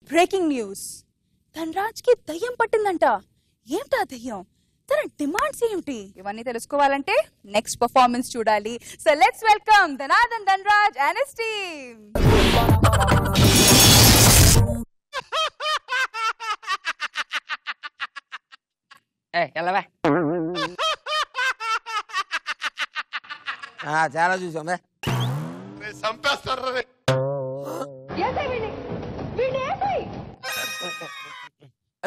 Breaking news, Dhanraj కి దయ్యం పట్టిందంట. ఏంటా దయ్యం, తన డిమాండ్స్ ఏమిటి, ఇవన్నీ తెలుసుకోవాలంటే నెక్స్ట్ పర్ఫార్మెన్స్ చూడాలి. So let's welcome Dhanadhan Dhanraj and his team. చాలా చూసామే.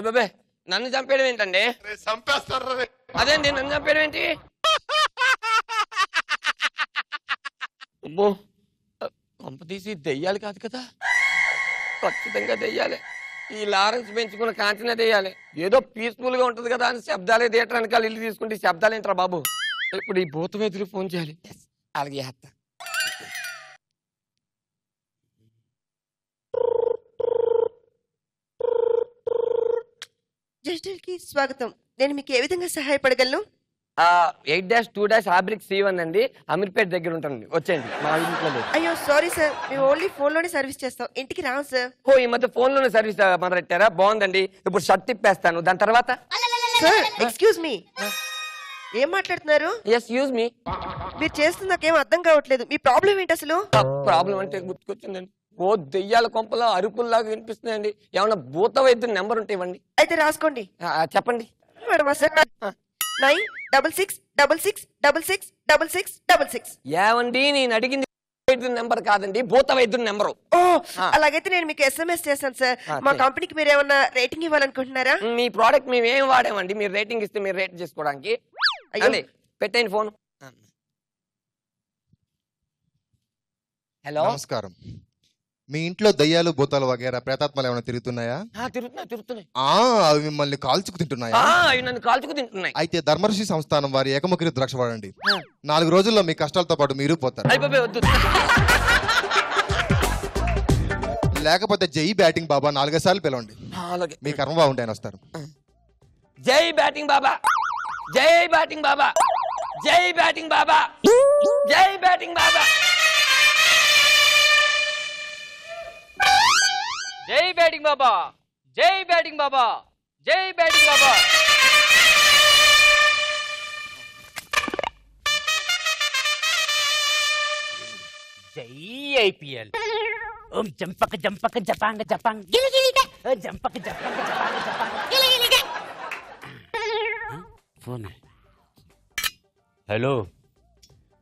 బాబే నన్ను చంపేయడం ఏంటండి? అదేంటి నన్ను చంపేయడం ఏంటి? అబ్బో కొంప తీసి దెయ్యాలి కాదు కదా, ఖచ్చితంగా దెయ్యాలి. ఈ లారెన్స్ పెంచుకున్న కాంచిన దెయ్యాలి. ఏదో పీస్ఫుల్ గా ఉంటది కదా అని శబ్దాలే థియేటర్ వెనకాల ఇల్లు తీసుకుంటే శబ్దాలు ఏంట్రా బాబు. ఇప్పుడు ఈ భూత వైద్యులు ఫోన్ చేయాలి. అలాగే చేస్తా. డిజిటల్ కి స్వాగతం. నేను మీకు ఏ విధంగా సహాయపడగలను? 8-2-C1 అండి, అమీర్పేట దగ్గర ఉంటానండి. వచ్చేయండి మా ఇంట్లో. అయ్యో సారీ సార్, మేము ఓన్లీ ఫోన్ లోనే సర్వీస్ చేస్తాం, ఇంటికి రావు సార్. ఓ ఈ మధ్య ఫోన్ లోనే సర్వీస్ మొదలెట్టారా? బాగుందండి. ఇప్పుడు షర్ట్ తిప్పేస్తాను, దాని తర్వాత. సార్ ఎక్స్క్యూజ్ మీ, ఏం మాట్లాడుతున్నారు? Excuse me. మీరు చేస్తుంది నాకేం అర్థం కావట్లేదు. మీ ప్రాబ్లం ఏంటి అసలు? ప్రాబ్లం అంటే గుర్తుకొచ్చిందండి. ఓ దెయ్యాల కొంపలో అరుపుల్లాగా వినిపిస్తున్నాయండి. ఏమన్నా భూత వైద్యుల నెంబర్ ఉంటే ఇవ్వండి. అయితే రాసుకోండి. చెప్పండి. 96666666666. ఏమండి నేను అడిగింది వైద్యుల నెంబర్ కాదండి, భూత వైద్యుల నెంబరు. ఓ అలాగైతే నేను మీకు SMS చేశాను సార్. మా కంపెనీకి మీరు ఏమన్నా రేటింగ్ ఇవ్వాలనుకుంటున్నారా? మీ ప్రోడక్ట్ మేము ఏం వాడామండి, మీరు రేటింగ్ ఇస్తే మీరు రేట్ చేసుకోవడానికి. అయ్యండి పెట్టండి ఫోన్. హలో నమస్కారం. మీ ఇంట్లో దయ్యాలు భూతాలు వగేరా ప్రేతాత్మలు ఏమైనా తిరుగుతున్నాయా? తిరుగుతున్నాయి. అవి మిమ్మల్ని కాల్చుకు తింటున్నాయా? అవి నన్ను కాల్చుకు తింటున్నాయి. అయితే ధర్మర్షి సంస్థానం వారి ఏకముఖి ద్రాక్ష వాడండి. 4 రోజుల్లో మీ కష్టాలతో పాటు మీరు పోతారు. లేకపోతే జై బ్యాటింగ్ బాబా 4 సార్లు పిలవండి. మీ కర్మ బాగుంటే ఆయన వస్తారు. జై బ్యాటింగ్ బాబా, జై బ్యాటింగ్ బాబా, జై బ్యాటింగ్ బాబా, జై బ్యాటింగ్ బాబా, జై బ్యాటింగ్ బాబా, జై బ్యాటింగ్ బాబా, జై బ్యాటింగ్ బాబా. జై IPL. ఓం జంపక జంపక జపాంగ జపాంగ గిలిగిలిగా, జంపక జంపక జపాంగ జపాంగ గిలిగిలిగా. ఫోన్. హలో,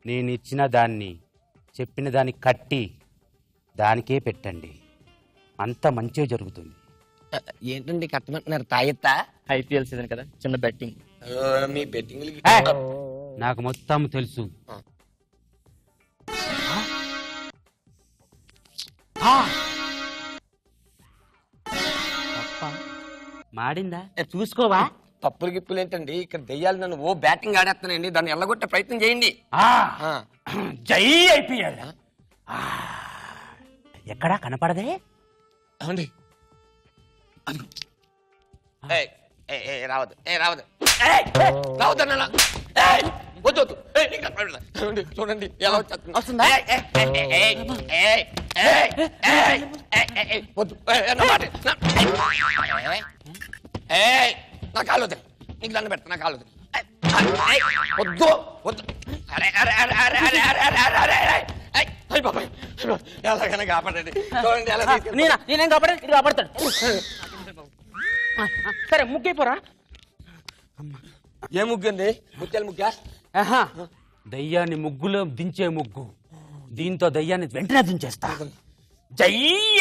నేను ఇచ్చిన దాన్ని చెప్పిన దాన్ని కట్టి దానికే పెట్టండి, అంత మంచిగా జరుగుతుంది. ఏంటండి కట్టమంటున్నారు? తాయెత్తా? IPL సీజన్ కదా, చిన్న బెట్టింగ్. మీ బెట్టింగ్ నాకు మొత్తం తెలుసు. మాడిందా చూసుకోవా? తప్పులు గిప్పులు ఏంటండి, ఇక్కడ దెయ్యాలు నన్ను ఓ బ్యాటింగ్ ఆడేస్తున్నాయండి, దాన్ని ఎల్లగొట్టే ప్రయత్నం చేయండి. జై IPL. ఎక్కడా కనపడదే? అవునండి. రావద్దు రావద్దు రావద్దన్నా, వద్దు వద్దు. చూడండి ఎలా వచ్చేస్తుంది. వద్దు నా కాలు వద్దు, నీకు దండ పెడతా, నా కాలు వద్దు, వద్దు వద్దు. ఎలాగైనా కాపాడండి. చూడండి ఎలా నేనేం కాపాడు, కాపాడతాడు. సరే ముగ్గైపోరా. ఏ ముగ్గు అండి? ముత్యాల ముగ్గా? దయ్యాన్ని ముగ్గులో దించే ముగ్గు. దీంతో దయ్యాన్ని వెంటనే దించేస్తా. జై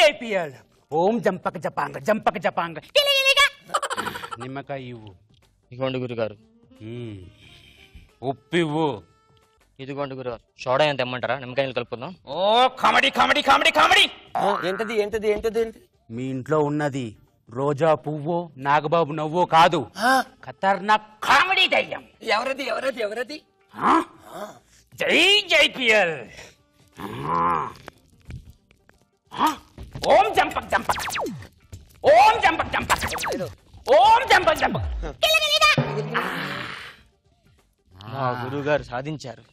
IPL. ఓం జంపక జపాంగ జంపక జపాంగ. నిమ్మకాయ ఇవ్వు. ఇదిగోండి గురుగారు. ఉప్పివ్వు. ఇదిగోండి గురుగారు. సోడా ఎంత తెమ్మంటారా? నిమ్మకాయలు కలుపుకుందాం. ఓ కామెడీ కామెడీ కామెడీ కామెడీ. ఏంటది ఏంటది ఏంటది ఏంటి? మీ ఇంట్లో ఉన్నది రోజా పువ్వు నాగబాబు నవ్వో కాదు, ఖతర్నాక్ కామెడీ దయ్యం. ఎవరది ఎవరది ఎవరది? జై IPL. ఓం జంపక్ జంపక్, ఓం జంపక్ జంపక్, ఓం జంపక్ జంపక్. మా గురుగారు సాధించారు.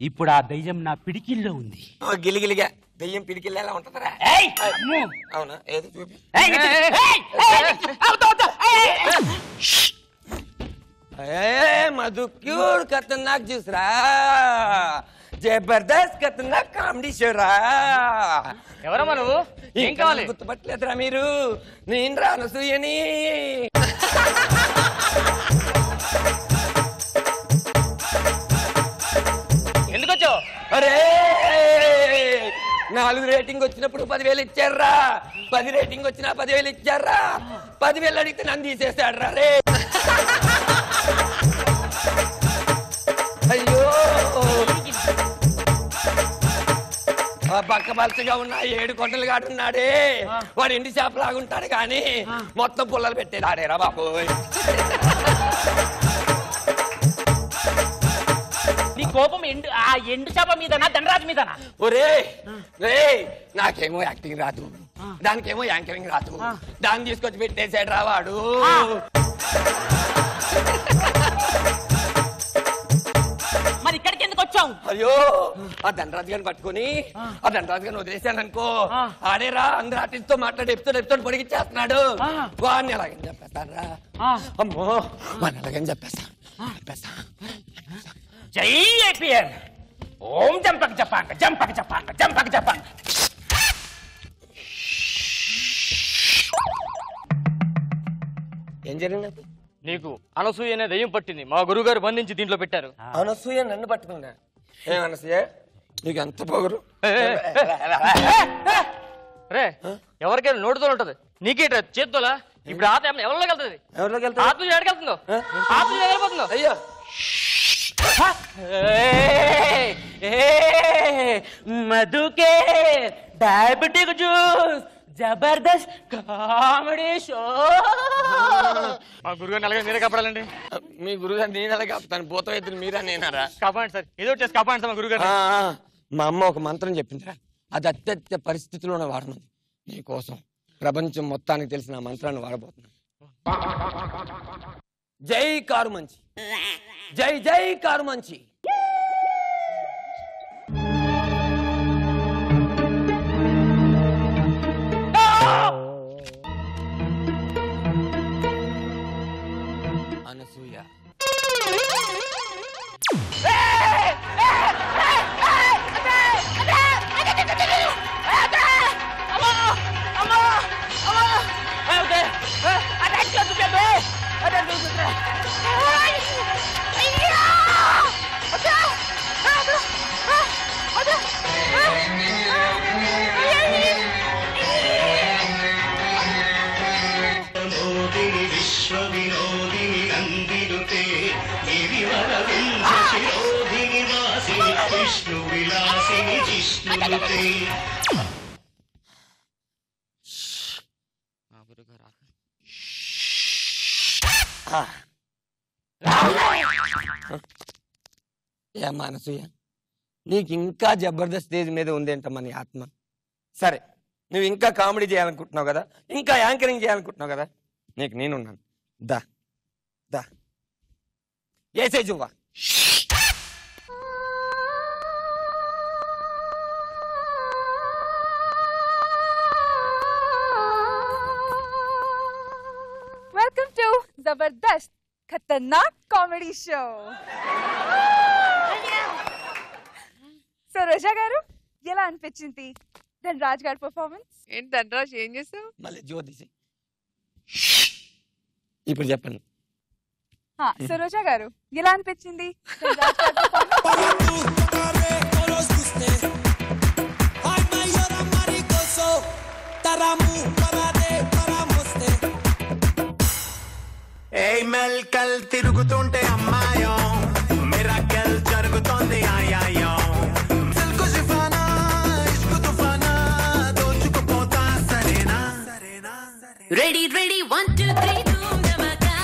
ఇప్పుడు ఆ దయ్యం నా పిడికిల్లో ఉంది. గిలిగిలిగా దెయ్యం పిడికిల్లా ఉంటుందిరా. ఏయ్, అమ్మో. అవునా? ఏది చూపి. ఏయ్, ఏయ్, ఏయ్, అవుతా, అవుతా. మధు క్యూర్ ఖతర్నాక్ జ్యూస్ రా, జబర్దస్త్ ఖతర్నాక్ కామెడీ షో రా. ఎవరమ్మా నువ్వు? ఏం కావాలి? గుర్తుపట్టలేదురా మీరు? నేను రా అనసూయని. ఎందుకు వచ్చావు? అరే 4 రేటింగ్ వచ్చినప్పుడు 10,000 ఇచ్చారా, 10 రేటింగ్ వచ్చినా 10,000 ఇచ్చారా, 10,000 అడిగితే నన్ను తీసేస్తాడు రా రే. అయ్యో పక్క పలసగా ఉన్న 7 కొండలు కాడున్నాడే, వాడు ఎండి చేప లాగుంటాడు కానీ మొత్తం పుల్లలు పెట్టేది ఆడేరా బాబోయ్. నీ కోపం ఆ ఎండు చేప మీదనా ధనరాజు మీదనా? ఒరే రే, నాకేమో యాక్టింగ్ రాదు, దానికేమో యాంకరింగ్ రాదు, దాన్ని తీసుకొచ్చి పెట్టేసాడు రా వాడు. మరి ఇక్కడికి ఎందుకు వచ్చావు? అయ్యో ఆ ధనరాజు గారిని పట్టుకుని ఆ ధనరాజు గారిని వదిలేశాను అనుకో, ఆడేరా అందరు ఆర్టిస్ట్ తో మాట్లాడి ఎపిసోడ్ పొడిగిచ్చేస్తున్నాడు. వాడిని ఎలాగని చెప్పేస్తాను రా. అమ్మో వాడిని ఎలాగని చెప్పేస్తా. జై ఐపీఎల్. ఓం జంపక జపాంక జంపక జపాంక జంపక జపాంక. ఏం జరిగినది? నీకు అనసూయ అనే దయ్యం పట్టింది. మా గురువు గారు బంధించి దీంట్లో పెట్టారు. అనసూయ నన్ను పట్టుకున్నా? ఏమనసూయ నీకు ఎంత పొగరు? రే, ఎవరికైనా నోటుతో ఉంటది, నీకేట చేత్తోలా? ఇప్పుడు ఆత్మ ఎవరిలోకి వెళ్తుంది? ఎవరిలోకి వెళ్తా? ఆత్మ ఎక్కడికెళ్తుందో? ఆత్మ ఎక్కడిపోతుందో? అయ్యో మధుకే diabetic juice Jabardasth comedy show. మా గురుగారిని అలాగే మీరే కాపాడాలండి. మీ గురుగారు నేను ఎలా కాపుతాను? పోతా ఇద్దరు మీరా నేనారా? కాపాడండి సార్, ఏదో చేసి కాపాడండి సార్ మా గురుగారు. మా అమ్మ ఒక మంత్రం చెప్పిందిరా, అది అత్యత్య పరిస్థితిలోనే వాడనుంది. నీకోసం ప్రపంచం మొత్తానికి తెలిసిన ఆ మంత్రాన్ని వాడబోతున్నా. జై కారు మంచి, జై జై కారు మంచి. అనసూయ విశ్వవినోదిని నందినుతే గిరివరవింద శిరోధిని వాసిని విష్ణు విలాసిని జిష్ణునుతే. మా గురుగారు ఏమ్మా అనసూయ, నీకు ఇంకా జబర్దస్త్ స్టేజ్ మీద ఉందేంటమ్మా నీ ఆత్మ? సరే, నువ్వు ఇంకా కామెడీ చేయాలనుకుంటున్నావు కదా, ఇంకా యాంకరింగ్ చేయాలనుకుంటున్నావు కదా, నీకు నేనున్నాను. దా దా ఏసే Juvva. Welcome to Jabardasth Khatarnak comedy show. So రోజా గారు, ఎలా అనిపించింది ధనరాజ్ గారి పర్ఫార్మెన్స్? ఏంటి ధనరాజ్ ఏం చేసావు? మళ్ళీ జ్యోతిషి ఇప్పుడు చెప్పండి. సో రోజా గారు, ఎలా అనిపించింది ధనరాజ్ గారి మెల్కల్ తిరుగుతుంటే అమ్మాయో మిరాకిల్ జరుగుతోంది ఆయాయో. సిల్కు షిఫానా ఇష్కు తుఫానా దోచుకుపోతా సరేనా. రెడీ రెడీ 1 2 3 ధూమ్ ధమాకా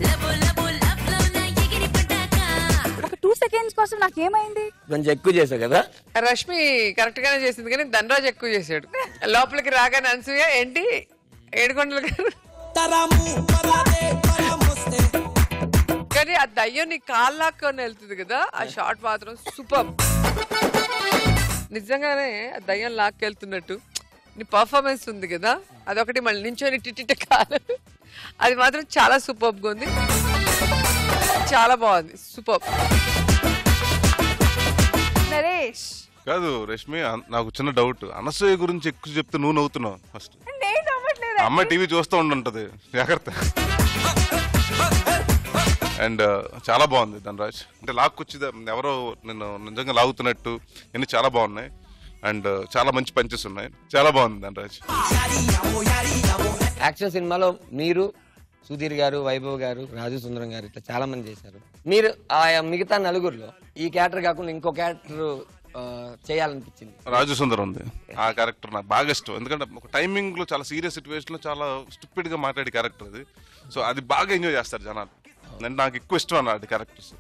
లబో లబో లబ్ లవ్ నా ఎగిరి పటాకా. ఒక 2 సెకండ్స్ కోసం నాకేమైంది? కొంచెం ఎక్కువ చేసావు కదా. రష్మి కరెక్ట్ గానే చేసింది కానీ ధనరాజ్ ఎక్కువ చేశాడు. లోపలికి రాగానే అనసూయ ఏంటి 7 కొండలు గారు కానీ ఆ దయ్యం నీ కాళ్ళాక్కొని వెళ్తుంది కదా, ఆ షాట్ మాత్రం సూపర్. నిజంగానే ఆ దయ్యం లాక్కెళ్తున్నట్టు నీ పర్ఫార్మెన్స్ ఉంది కదా అదొకటి మళ్ళీ నించొని టిటిట కాదు అది మాత్రం చాలా సూపర్గా ఉంది చాలా బాగుంది సూపర్ నరేష్ కాదు రష్మి నాకు చిన్న డౌట్ అనసూయ గురించి ఎక్కువ చెప్తే నువ్వు నవ్వుతున్నావు ఫస్ట్ నేను నమ్మట్లేదు అమ్మాయి టీవీ చూస్తూ ఉండుంటది జాగ్రత్త అండ్ చాలా బాగుంది ధనరాజ్ అంటే లాక్కొచ్చి ఎవరో నిన్ను నిజంగా లాగుతున్నట్టు ఇన్ని చాలా బాగున్నాయి అండ్ చాలా మంచి పంచెస్ ఉన్నాయి చాలా బాగుంది ధనరాజ్ యాక్షన్ సినిమాలో మీరు సుధీర్ గారు వైభవ్ గారు రాజు సుందరం గారు ఇట్లా చాలా మంది చేశారు మీరు ఆ మిగతా నలుగురిలో ఈ క్యారెక్టర్ కాకుండా ఇంకో క్యారెక్టర్ చేయాలనిపించింది రాజు సుందరం ఉంది ఆ క్యారెక్టర్ నాకు బాగా ఇష్టం ఎందుకంటే ఒక టైమింగ్ లో చాలా సీరియస్ సిచ్యువేషన్ లో చాలా స్టూపిడ్ గా మాట్లాడే క్యారెక్టర్ అది సో అది బాగా ఎంజాయ్ చేస్తారు జనాలు నాకు ఎక్కువ ఇష్టం అన్నది క్యారెక్టర్స్